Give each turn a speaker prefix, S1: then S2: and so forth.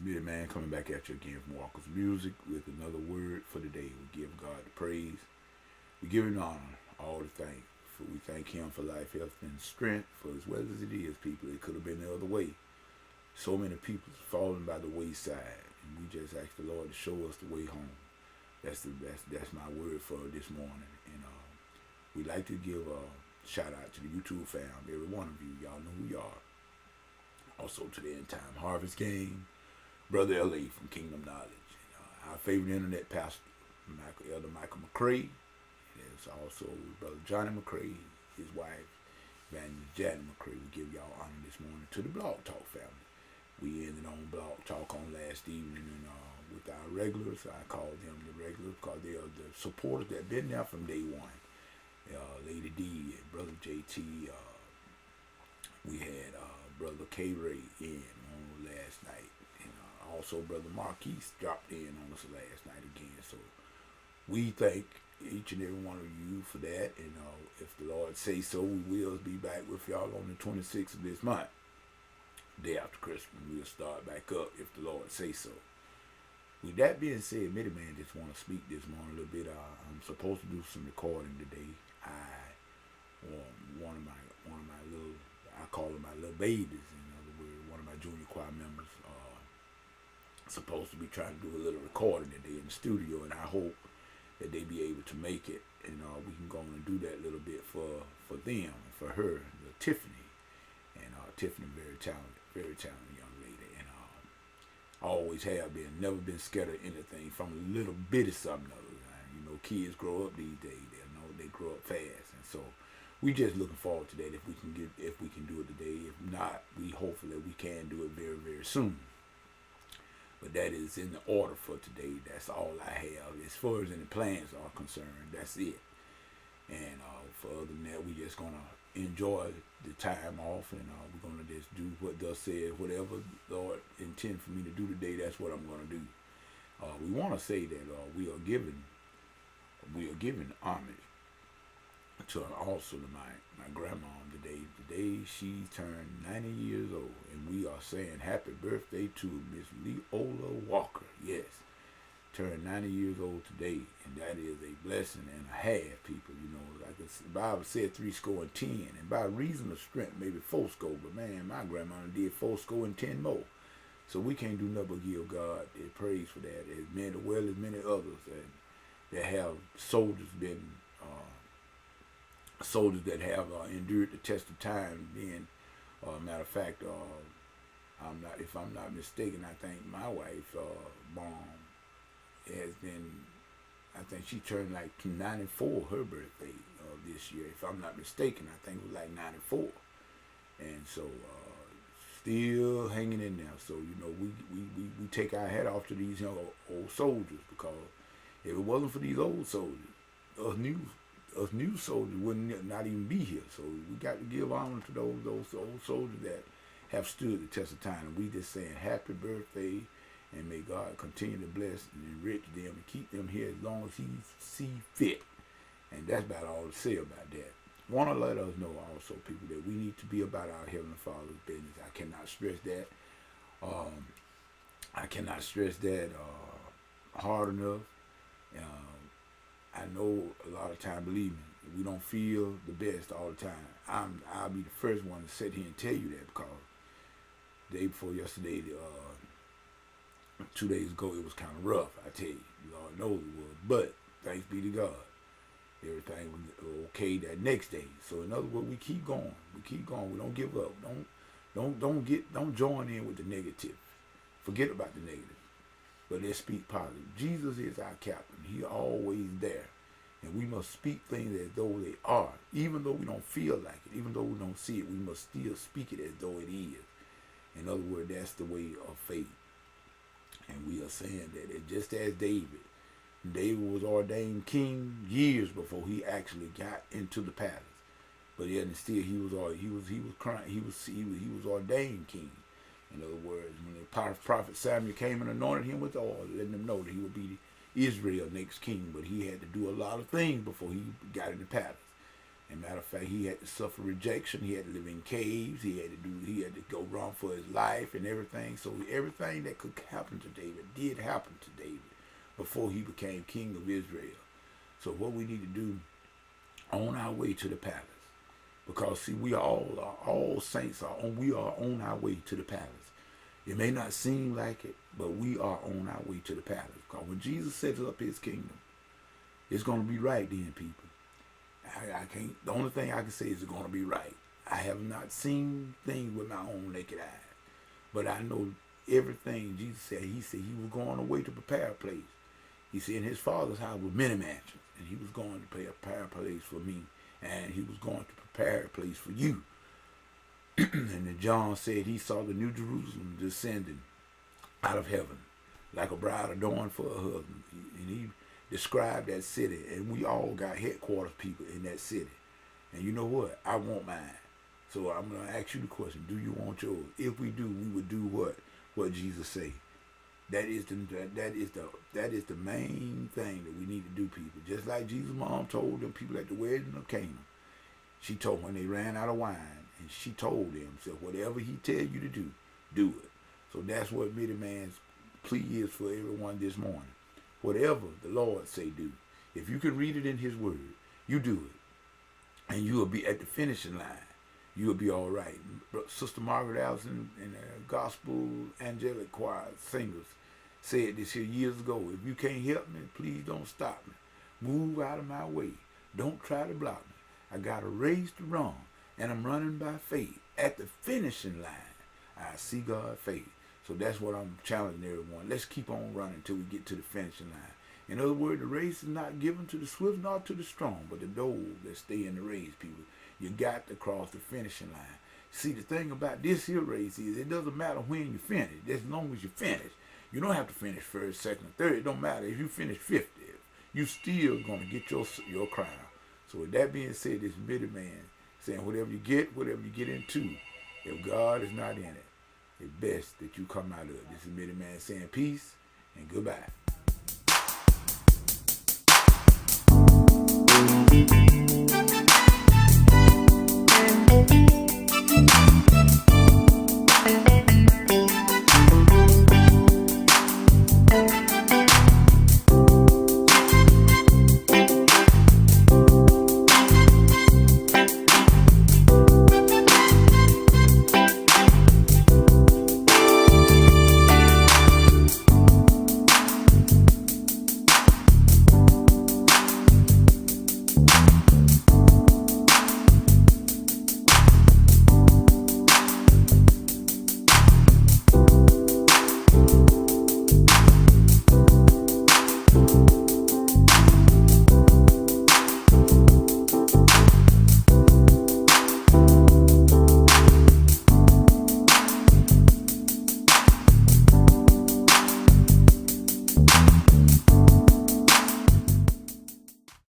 S1: Billy Man coming back at you again from Walker's Music with another word for the day. We give God the praise. We give Him honor, all the thanks. We thank Him for life, health, and strength. For as well as it is, people, it could have been the other way. So many people falling by the wayside, and we just ask the Lord to show us the way home. That's my word for this morning. And we like to give a shout out to the YouTube fam, every one of you. Y'all know who you are. Also to the End Time Harvest Gang, Brother L.A. from Kingdom Knowledge, and, our favorite internet pastor, Elder Michael McCray. There's also Brother Johnny McCray, his wife, Evangelist Janet McCray. We give y'all honor this morning to the Blog Talk family. We ended on Blog Talk on last evening, and with our regulars, I call them the regulars because they are the supporters that been there from day one. Lady D and Brother JT. We had Brother K. Ray in on last night, and also Brother Marquise dropped in on us last night again. So we thank each and every one of you for that, and if the Lord say so, we will be back with y'all on the 26th of this month, day after Christmas. We'll start back up if the Lord say so. With that being said, Mitty Man just want to speak this morning a little bit. I'm supposed to do some recording today. One of my little, I call them my little babies, in other words, one of my junior choir members supposed to be trying to do a little recording today in the studio, and I hope that they be able to make it, and we can go on and do that little bit for them and for her, Tiffany. And Tiffany, very talented young lady, and always have been, never been scared of anything from a little bitty something or other. Kids grow up these days. They grow up fast, and so we just looking forward to that. If we can do it today. If not, we hopefully we can do it very, very soon. But that is in the order for today. That's all I have as far as any plans are concerned. That's it. And for other than that, we just gonna enjoy the time off, and we're gonna just do what thus said. Whatever Lord intend for me to do today, that's what I'm gonna do. We want to say that we are giving homage to also to my grandma today. Today she turned 90 years old, and we are saying happy birthday to Miss Leola Walker. Yes, turned 90 years old today, and that is a blessing and a half, people. Like the Bible said, 70, and by reason of strength, maybe 40. But man, my grandma did 40 and 10 more. So we can't do nothing but give God the praise for that. As many, well as many others that have soldiers that have endured the test of time. Then, matter of fact, if I'm not mistaken, I think my wife, mom, has been. I think she turned like 94 her birthday this year. If I'm not mistaken, I think it was like 94, and so still hanging in there. So we take our hat off to these young old soldiers, because if it wasn't for these old soldiers, us new soldiers wouldn't not even be here. So we got to give honor to those old soldiers that have stood the test of time. And we just saying happy birthday, and may God continue to bless and enrich them and keep them here as long as He see fit. And that's about all to say about that. Want to let us know also, people, that we need to be about our Heavenly Father's business. I cannot stress that. Hard enough. I know a lot of time, believe me, we don't feel the best all the time. I'll be the first one to sit here and tell you that, because the day before yesterday, 2 days ago, it was kind of rough. I tell you, Lord knows it was. But thanks be to God, everything was okay that next day. So in other words, we keep going. We don't give up. Don't join in with the negative. Forget about the negative. But let's speak positive. Jesus is our captain. He always there. And we must speak things as though they are. Even though we don't feel like it, even though we don't see it, we must still speak it as though it is. In other words, that's the way of faith. And we are saying that just as David was ordained king years before he actually got into the palace. But yet and still he was ordained king. In other words, when the prophet Samuel came and anointed him with oil, letting him know that he would be Israel's next king, but he had to do a lot of things before he got in the palace. And matter of fact, he had to suffer rejection. He had to live in caves. He had to go run for his life and everything. So everything that could happen to David did happen to David before he became king of Israel. So what we need to do on our way to the palace, because see, we all saints we are on our way to the palace. It may not seem like it, but we are on our way to the palace. Because when Jesus sets up his kingdom, it's going to be right then, people. I can't. The only thing I can say is it's going to be right. I have not seen things with my own naked eyes, but I know everything Jesus said. He said he was going away to prepare a place. He said in his Father's house were many mansions, and he was going to prepare a place for me, and he was going to prepare a place for you. And then John said he saw the New Jerusalem descending out of heaven like a bride adorned for her husband, and he described that city, and we all got headquarters people in that city. And you know what? I want mine. So I'm going to ask you the question, do you want yours? If we do, we would do what Jesus said. That is the main thing that we need to do, people. Just like Jesus' mom told them people at the wedding of Cana. She told when they ran out of wine, and she told them, said, whatever he tell you to do it. So that's what Mighty Man's plea is for everyone this morning. Whatever the Lord say do. If you can read it in his word, you do it. And you will be at the finishing line. You will be all right. Sister Margaret Allison and the Gospel Angelic Choir singers said this here years ago. If you can't help me, please don't stop me. Move out of my way. Don't try to block me. I got a race to run, and I'm running by faith. At the finishing line, I see God's faith. So that's what I'm challenging everyone. Let's keep on running until we get to the finishing line. In other words, the race is not given to the swift nor to the strong, but to those that stay in the race, people. You got to cross the finishing line. See, the thing about this here race is it doesn't matter when you finish. As long as you finish. You don't have to finish first, second, or third. It don't matter. If you finish 50th, you still going to get your crown. So with that being said, this Mighty Man saying whatever you get into, if God is not in it, it's best that you come out of it. This is Mighty Man saying peace and goodbye.